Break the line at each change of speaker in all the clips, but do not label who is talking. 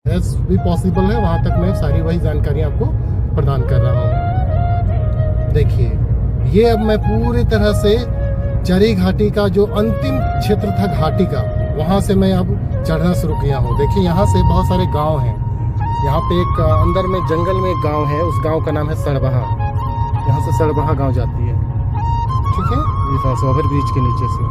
As भी possible है वहाँ तक मैं सारी वही जानकारी आपको प्रदान कर रहा हूँ। देखिए, ये अब मैं पूरी तरह से चरी घाटी का जो अंतिम क्षेत्र था घाटी का, वहाँ से मैं अब चढ़ना शुरू किया हूँ। देखिए, यहाँ से बहुत सारे गांव हैं। यहाँ पे एक अंदर में जंगल में एक गांव है, उस गांव का नाम है सड़बहा। यहाँ से सड़बहा गांव जाती है, ठीक है, इस ओवर ब्रिज के नीचे से।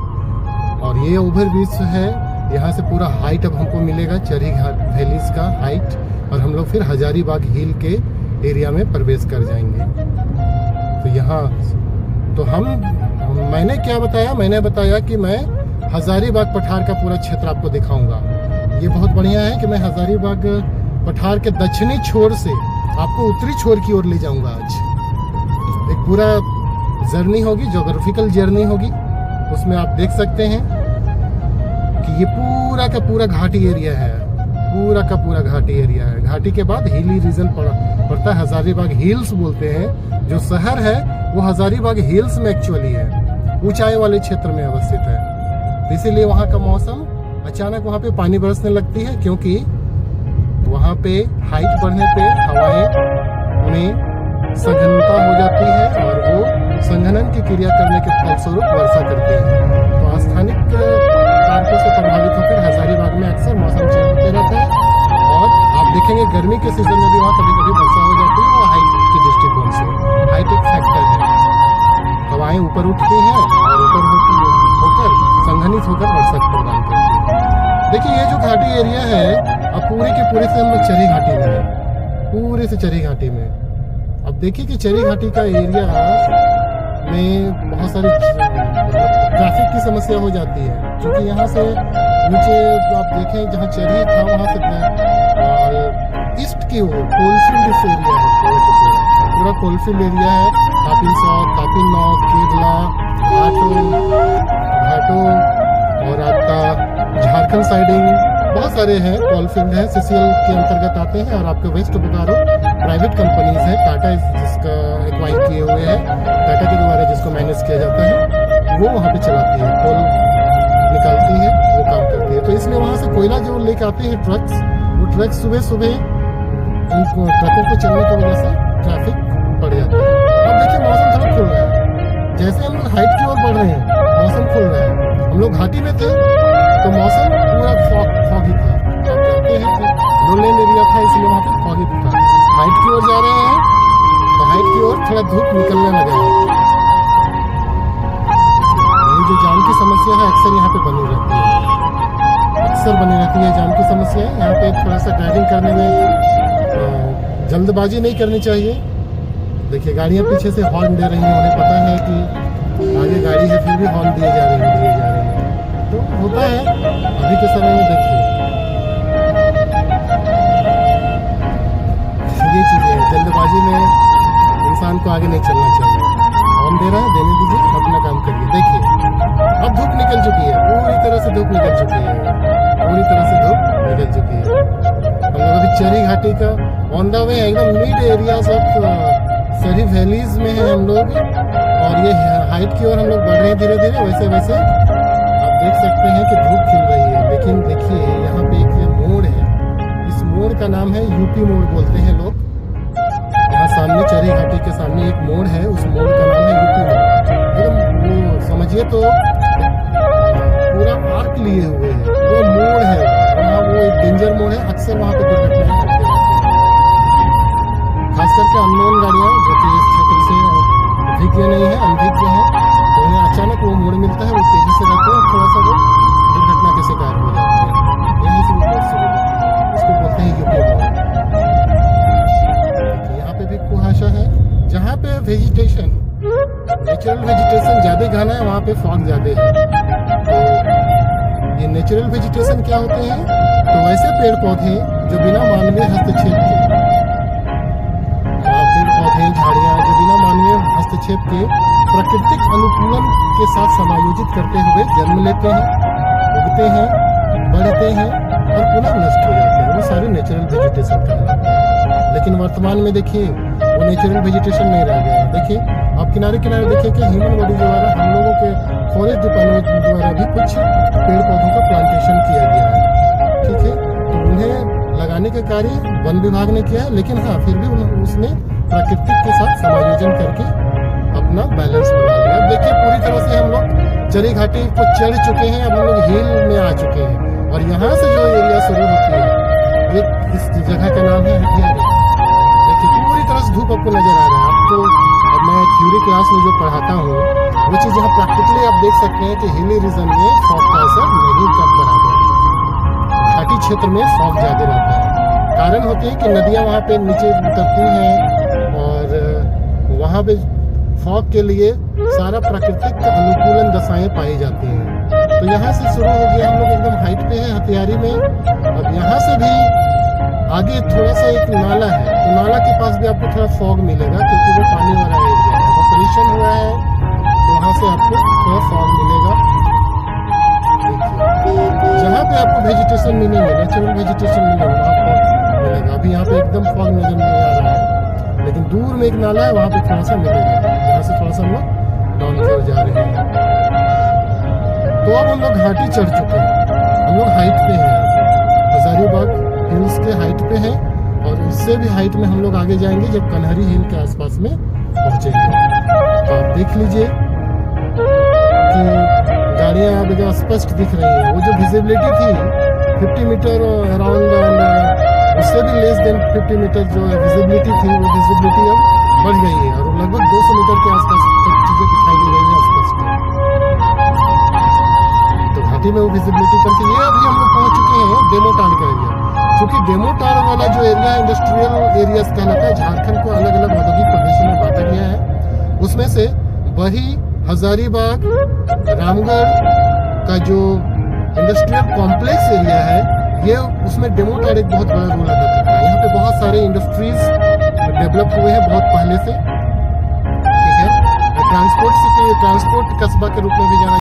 और ये ओवर ब्रिज है, यहाँ से पूरा हाइट अब हमको मिलेगा चरी घाट वैलीज का हाइट, और हम लोग फिर हजारीबाग हिल के एरिया में प्रवेश कर जाएंगे। तो यहाँ तो मैंने क्या बताया, मैंने बताया कि मैं हजारीबाग पठार का पूरा क्षेत्र आपको दिखाऊंगा। ये बहुत बढ़िया है कि मैं हजारीबाग पठार के दक्षिणी छोर से आपको उत्तरी छोर की ओर ले जाऊंगा। आज एक पूरा जर्नी होगी, ज्योग्राफिकल जर्नी होगी। उसमें आप देख सकते हैं कि ये पूरा का पूरा घाटी एरिया है, पूरा का पूरा घाटी एरिया है। घाटी के बाद हिली रीजन पड़ता है, हजारीबाग हिल्स बोलते हैं। जो शहर है वो हजारीबाग हिल्स में एक्चुअली है, ऊंचाई वाले क्षेत्र में अवस्थित है। इसीलिए वहाँ का मौसम अचानक वहाँ पे पानी बरसने लगती है, क्योंकि वहाँ पे हाइट बढ़ने पे हवाएं में संघनता हो जाती है और वो संघनन की क्रिया करने के फलस्वरूप वर्षा करती है। तो स्थानिक कारकों से प्रभावित होकर हजारीबाग में अक्सर मौसम चेंज होते रहता है। और आप देखेंगे गर्मी के सीजन में भी वहाँ कभी कभी वर्षा हो जाती है। वो हाइट के दृष्टिकोण से हाइट एक फैक्टर है। हवाएं ऊपर उठती हैं और ऊपर होकर संघनित होकर वर्षा प्रदान करती है। देखिए, ये जो घाटी एरिया है, अब पूरे के पूरे से हम लोग चरी घाटी में है, पूरे से चरी घाटी में। अब देखिए कि चरी घाटी का एरिया में बहुत सारी ट्रैफिक की समस्या हो जाती है, क्योंकि यहाँ से नीचे आप देखें जहाँ चरी था वहाँ से ईस्ट की ओर कोलफील्ड एरिया है, पूरा कोलफील्ड एरिया है। तापिन साउथ, तापिन नॉर्थ, केरला, घाटो और आपका झारखंड साइडिंग बहुत सारे हैं, कोलफील्ड है, सीसीएल के अंतर्गत आते हैं। और आपके वेस्ट बोकारो प्राइवेट कंपनीज है, टाटा जिसका एक्वायर किए हुए हैं, टाटा के द्वारा जिसको मैनेज किया जाता है, वो वहाँ पे चलाती है, कोल निकालती है, वो काम करती है। तो इसलिए वहाँ से कोयला जो लेके आते हैं ट्रक्स, वो ट्रक्स सुबह सुबह उनको ट्रकों को चलने की वजह से ट्रैफिक बढ़ जाता है। अब देखिए, मौसम थोड़ा खुल रहा है, जैसे हम लोग हाइट की ओर बढ़ रहे हैं मौसम खुल रहा है। हम लोग घाटी में थे तो मौसम पूरा फॉगी था। आप जानते हैं कि लोलैंड एरिया था, इसलिए वहाँ पे फॉगी था। हाइट की ओर जा रहे हैं तो हाइट की ओर थोड़ा धूप निकलने लगा है। ये जो जाम की समस्या है अक्सर यहाँ पे बनी रहती है, अक्सर बनी रहती है जाम की समस्या। यहाँ पे थोड़ा सा ड्राइविंग करने में जल्दबाजी नहीं करनी चाहिए। देखिए, गाड़ियाँ पीछे से हॉर्न दे रही हैं, उन्हें पता है कि आगे गाड़ी है, फिर भी हॉर्न दिए जा रहे हैं। तो होता है अभी के समय में। देखिए, ये चीज़ें जल्दबाजी में इंसान को आगे नहीं चलना चाहिए। हॉर्न दे रहा है, देने दीजिए, अपना काम करिए। देखिए, अब धूप निकल चुकी है, पूरी तरह से धूप निकल चुकी है, पूरी तरह से धूप निकल चुकी है। हम लोग अभी चरी घाटी का ऑन द वे एकदम मिड एरियाज ऑफ चरी वैलीज में है हम लोग, और ये हाइट की ओर हम लोग बढ़ रहे हैं धीरे धीरे। वैसे वैसे आप देख सकते हैं कि धूप खिल रही है। लेकिन देखिए, यहाँ पे एक मोड़ है, इस मोड़ का नाम है यूपी मोड़ बोलते हैं लोग। यहाँ सामने चरी घाटी के सामने एक मोड़ है, उस मोड़ का नाम है यूपी मोड़। एकदम वो समझिए तो पूरा आर्क लिए हुए है, वो मोड़ है वहाँ, वो एक डेंजर मोड़ है। अक्सर वहाँ पे दुर्घटनाएं घटती रहती हैं, खास करके अननोन गाड़ियाँ जो कि इस क्षेत्र से विज्ञ नहीं है, अनभिज्ञ है, तो उन्हें अचानक वो मोड़ मिलता है, वो तेजी से रहते हैं, थोड़ा सा वो दुर्घटना के शिकार हो जाते हैं। यही से वो मोड़ शुरू होती है, उसको बोलते हैं यूपी मोड़। यहाँ पे भी कुहासा है, जहाँ पे वेजिटेशन, नेचुरल वेजिटेशन ज़्यादा घना है, वहाँ पे फॉग ज़्यादा है। तो ये नेचुरल वेजिटेशन क्या होते हैं? तो वैसे पेड़ पौधे जो बिना मानवीय हस्तक्षेप के, पेड़ पौधे झाड़ियाँ जो बिना मानवीय हस्तक्षेप के प्राकृतिक अनुकूलन के साथ समायोजित करते हुए जन्म लेते हैं, उगते हैं, बढ़ते हैं और पुनः नष्ट हो जाते हैं, वो सारे नेचुरल वेजिटेशन कहलाते हैं। लेकिन वर्तमान में देखिए वो नेचुरल वेजिटेशन नहीं रह गया है। देखिए आप किनारे किनारे देखिए कि ह्यूमन बॉडी द्वारा, हम लोगों के फॉरेस्ट डिपार्टमेंट द्वारा भी कुछ पेड़ पौधों का प्लांटेशन किया गया है, ठीक है। तो उन्हें लगाने हटाने का कार्य वन विभाग ने किया है, लेकिन हाँ फिर भी उसने प्राकृतिक के साथ समायोजन करके अपना बैलेंस बना लिया। अब देखिए पूरी तरह से हम लोग चरी घाटी को चढ़ चुके हैं, अब हम लोग हिल में आ चुके हैं और यहाँ से जो एरिया शुरू होती है, ये इस जगह का नाम है हथियारी। देखिए पूरी तरह से धूप आपको नजर आ रहा है। अब तो अब मैं थ्योरी क्लास में जो पढ़ाता हूँ वो चीज़ यहाँ प्रैक्टिकली आप देख सकते हैं कि हिली रीजन में फॉग का असर नहीं कर बराबर, घाटी क्षेत्र में फॉग ज़्यादा रहता है। कारण होते हैं कि नदियाँ वहाँ पे नीचे उतरती हैं और वहाँ पे फॉग के लिए सारा प्राकृतिक अनुकूलन दशाएं पाई जाती हैं। तो यहाँ से शुरू हो गया, हम लोग एकदम हाइट पे हैं हथियारी में। अब यहाँ से भी आगे थोड़ा सा एक नाला है, तो नाला के पास भी आपको थोड़ा फॉग मिलेगा क्योंकि वो पानी वाला एरिया है, ऑपरेशन हुआ है, तो वहाँ से आपको थोड़ा फॉग मिलेगा। देखिए जहाँ पे आपको वेजिटेशन मिलेंगे, नेचुरल वेजिटेशन मिलेगा, वहाँ फॉग मिलेगा। अभी यहाँ पे एकदम फॉग नजर नहीं आ रहा है, लेकिन दूर में एक नाला है, वहाँ पे थोड़ा सा मिलेगा। यहाँ से थोड़ा सा हम लोग डाउन की ओर जा रहे हैं। तो अब हम लोग घाटी चढ़ चुके हैं, हम लोग हाइट पे हैं, हजारीबाग हिल्स के हाइट पे हैं और इससे भी हाइट में हम लोग आगे जाएंगे जब कन्हरी हिल के आसपास में पहुंचेंगे। तो आप देख लीजिए कि गाड़ियाँ अब जो स्पष्ट दिख रही हैं, वो जो विजिबिलिटी थी 50 मीटर अराउंड एंड उससे भी लेस देन 50 मीटर जो विजिबिलिटी थी, वो विजिबिलिटी अब बढ़ गई है और लगभग 200 मीटर के आसपास तक चीज़ें दिखाई दे रही हैं स्पष्ट। तो घाटी में वो विजिबिलिटी करके ये अभी हम लोग पहुँच चुके हैं डेमोटाल का एरिया। क्योंकि डेमोटाल वाला जो एरिया है इंडस्ट्रियल एरियाज कहलाता है, झारखंड को अलग अलग औद्योगिक प्रदेशों में बांटा गया है। उसमें से बही, हजारीबाग, रामगढ़ का जो इंडस्ट्रियल कॉम्प्लेक्स एरिया है, ये उसमें डेमोटाल एक बहुत बड़ा रोल अदा करता है। यहाँ पे बहुत सारे इंडस्ट्रीज डेवलप हुए हैं बहुत पहले से, ठीक है। ट्रांसपोर्ट सिटी, ट्रांसपोर्ट कस्बा के रूप में भी जाना